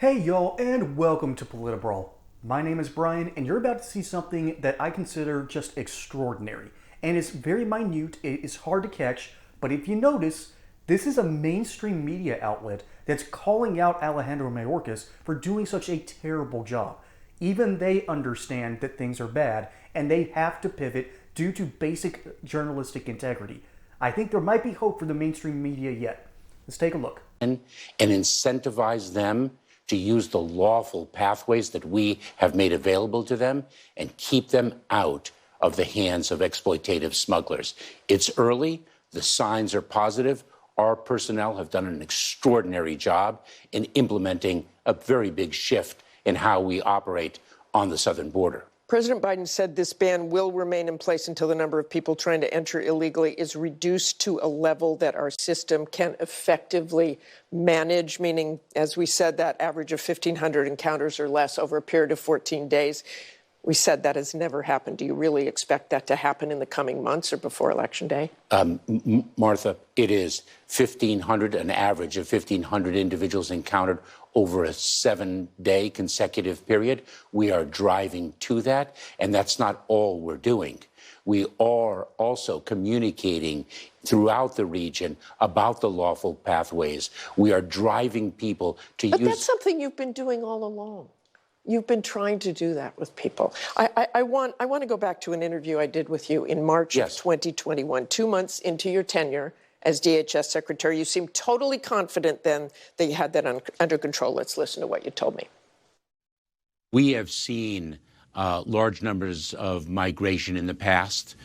Hey y'all, and welcome to Politibrawl. My name is Brian, and you're about to see something that I consider just extraordinary. And it's very minute, it is hard to catch, but if you notice, this is a mainstream media outlet that's calling out Alejandro Mayorkas for doing such a terrible job. Even they understand that things are bad, and they have to pivot due to basic journalistic integrity. I think there might be hope for the mainstream media yet. Let's take a look. And incentivize them to use the lawful pathways that we have made available to them and keep them out of the hands of exploitative smugglers. It's early. The signs are positive. Our personnel have done an extraordinary job in implementing a very big shift in how we operate on the southern border. President Biden said this ban will remain in place until the number of people trying to enter illegally is reduced to a level that our system can effectively manage, meaning, as we said, that average of 1,500 encounters or less over a period of 14 days. We said that has never happened. Do you really expect that to happen in the coming months or before Election Day? Martha, it is 1,500, an average of 1,500 individuals encountered over a 7-day consecutive period. We are driving to that, and that's not all we're doing. We are also communicating throughout the region about the lawful pathways. We are driving people to use... But that's something you've been doing all along. You've been trying to do that with people. I want to go back to an interview I did with you in March of 2021, 2 months into your tenure as DHS Secretary. You seemed totally confident then that you had that under control. Let's listen to what you told me. We have seen large numbers of migration in the past.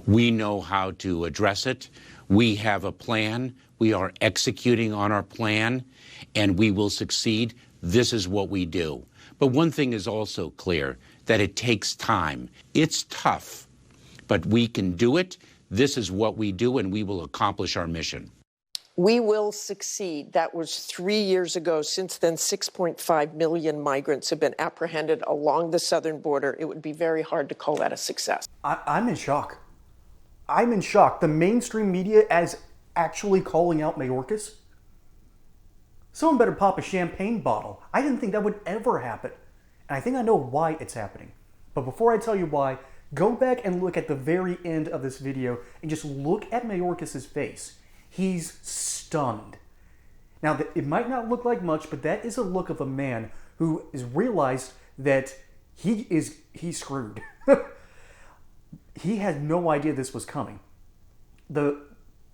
We know how to address it. We have a plan. We are executing on our plan, and we will succeed. This is what we do. But one thing is also clear, that it takes time. It's tough, but we can do it. This is what we do, and we will accomplish our mission. We will succeed. That was 3 years ago. Since then, 6.5 million migrants have been apprehended along the southern border. It would be very hard to call that a success. I'm in shock. I'm in shock. The mainstream media is actually calling out Mayorkas. Someone better pop a champagne bottle. I didn't think that would ever happen. And I think I know why it's happening. But before I tell you why, go back and look at the very end of this video and just look at Mayorkas' face. He's stunned. Now, it might not look like much, but that is a look of a man who has realized that he's screwed. He had no idea this was coming.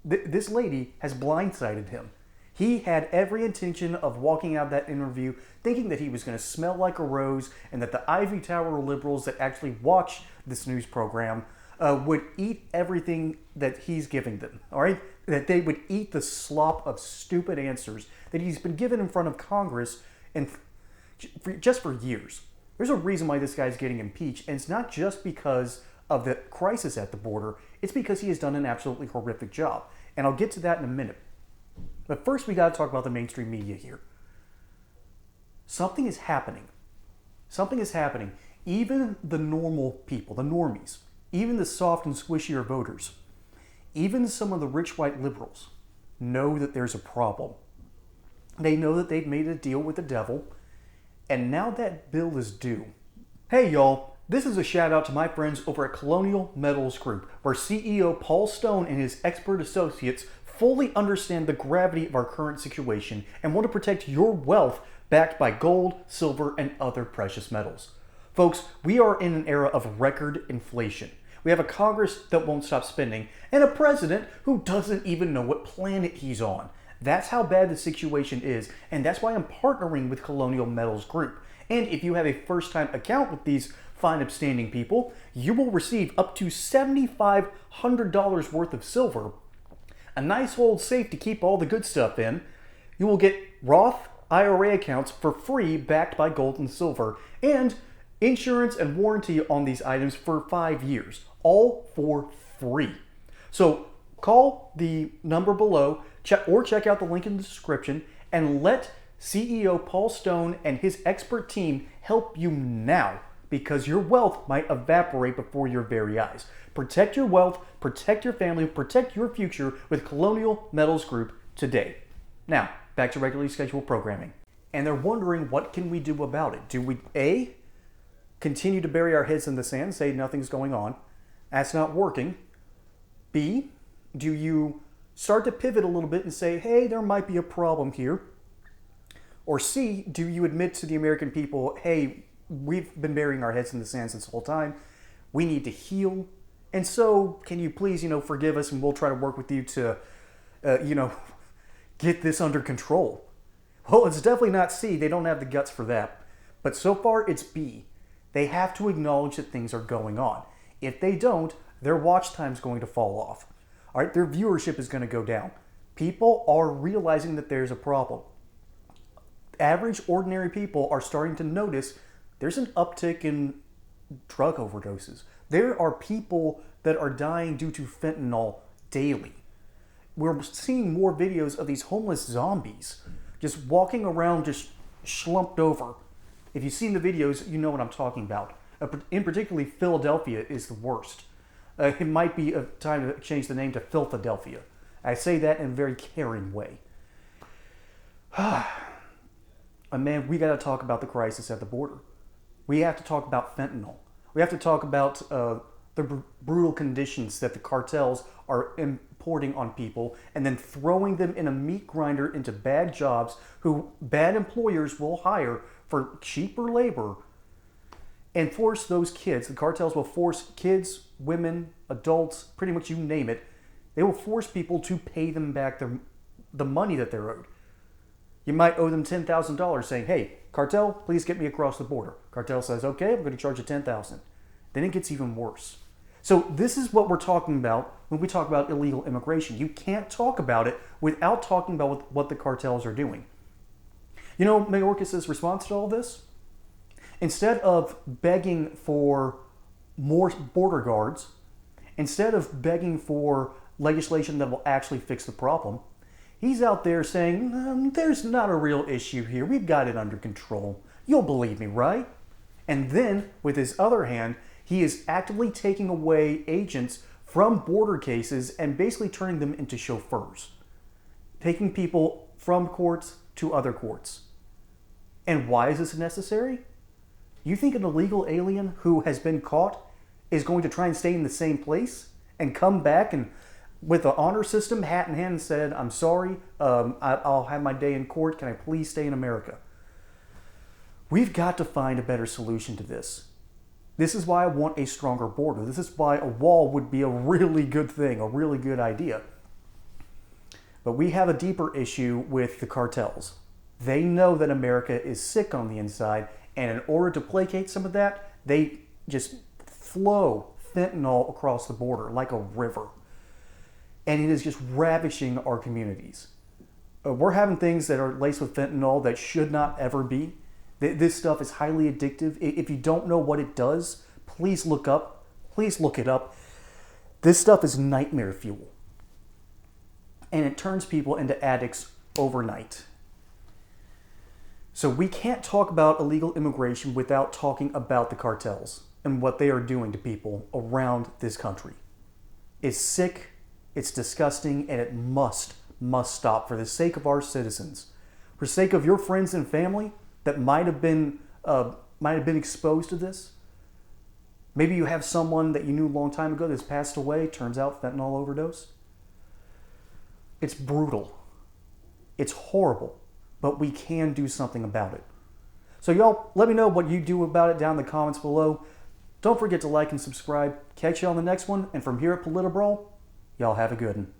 This lady has blindsided him. He had every intention of walking out of that interview thinking that he was going to smell like a rose and that the Ivy Tower liberals that actually watch this news program would eat everything that he's giving them, all right? That they would eat the slop of stupid answers that he's been given in front of Congress and just for years. There's a reason why this guy's getting impeached, and it's not just because of the crisis at the border. It's because he has done an absolutely horrific job, and I'll get to that in a minute. But first, we got to talk about the mainstream media here. Something is happening. Something is happening. Even the normal people, the normies, even the soft and squishier voters, even some of the rich white liberals know that there's a problem. They know that they've made a deal with the devil, and now that bill is due. Hey, y'all. This is a shout out to my friends over at Colonial Metals Group, where CEO Paul Stone and his expert associates fully understand the gravity of our current situation and want to protect your wealth backed by gold, silver, and other precious metals. Folks, we are in an era of record inflation. We have a Congress that won't stop spending and a president who doesn't even know what planet he's on. That's how bad the situation is, and that's why I'm partnering with Colonial Metals Group. And if you have a first-time account with these fine upstanding people, you will receive up to $7,500 worth of silver, a nice old safe to keep all the good stuff in. You will get Roth IRA accounts for free backed by gold and silver, and insurance and warranty on these items for 5 years, all for free. So call the number below or check out the link in the description and let CEO Paul Stone and his expert team help you now, because your wealth might evaporate before your very eyes. Protect your wealth, protect your family, protect your future with Colonial Metals Group today. Now, back to regularly scheduled programming. And they're wondering, what can we do about it? Do we, A, continue to bury our heads in the sand, say nothing's going on? That's not working. B, do you start to pivot a little bit and say, hey, there might be a problem here? Or C, do you admit to the American people, hey, we've been burying our heads in the sand since the whole time. We need to heal. And so can you please, forgive us, and we'll try to work with you to, get this under control. Well, it's definitely not C. They don't have the guts for that. But so far, it's B. They have to acknowledge that things are going on. If they don't, their watch time's going to fall off. All right, their viewership is going to go down. People are realizing that there's a problem. Average, ordinary people are starting to notice there's an uptick in drug overdoses. There are people that are dying due to fentanyl daily. We're seeing more videos of these homeless zombies just walking around, just slumped over. If you've seen the videos, you know what I'm talking about. In particularly, Philadelphia is the worst. It might be a time to change the name to Philadelphia. I say that in a very caring way. And man, we got to talk about the crisis at the border. We have to talk about fentanyl. We have to talk about the brutal conditions that the cartels are importing on people and then throwing them in a meat grinder into bad jobs who bad employers will hire for cheaper labor and force those kids. The cartels will force kids, women, adults, pretty much you name it. They will force people to pay them back the money that they're owed. You might owe them $10,000 saying, hey, cartel, please get me across the border. Cartel says, okay, I'm going to charge you $10,000. Then it gets even worse. So this is what we're talking about when we talk about illegal immigration. You can't talk about it without talking about what the cartels are doing. You know Mayorkas' response to all this? Instead of begging for more border guards, instead of begging for legislation that will actually fix the problem, he's out there saying, there's not a real issue here. We've got it under control. You'll believe me, right? And then, with his other hand, he is actively taking away agents from border cases and basically turning them into chauffeurs. Taking people from courts to other courts. And why is this necessary? You think an illegal alien who has been caught is going to try and stay in the same place and come back and with the honor system, hat in hand, and said, I'm sorry, I'll have my day in court. Can I please stay in America? We've got to find a better solution to this. This is why I want a stronger border. This is why a wall would be a really good thing, a really good idea. But we have a deeper issue with the cartels. They know that America is sick on the inside, and in order to placate some of that, they just flow fentanyl across the border like a river. And it is just ravishing our communities. We're having things that are laced with fentanyl that should not ever be. This stuff is highly addictive. If you don't know what it does, please look up. Please look it up. This stuff is nightmare fuel. And it turns people into addicts overnight. So we can't talk about illegal immigration without talking about the cartels and what they are doing to people around this country. It's sick. It's disgusting, and it must stop for the sake of our citizens, for the sake of your friends and family that might have been exposed to this. Maybe you have someone that you knew a long time ago that's passed away. Turns out fentanyl overdose. It's brutal. It's horrible, but we can do something about it. So y'all, let me know what you do about it down in the comments below. Don't forget to like and subscribe. Catch you on the next one, and from here at Politibrawl, y'all have a good one.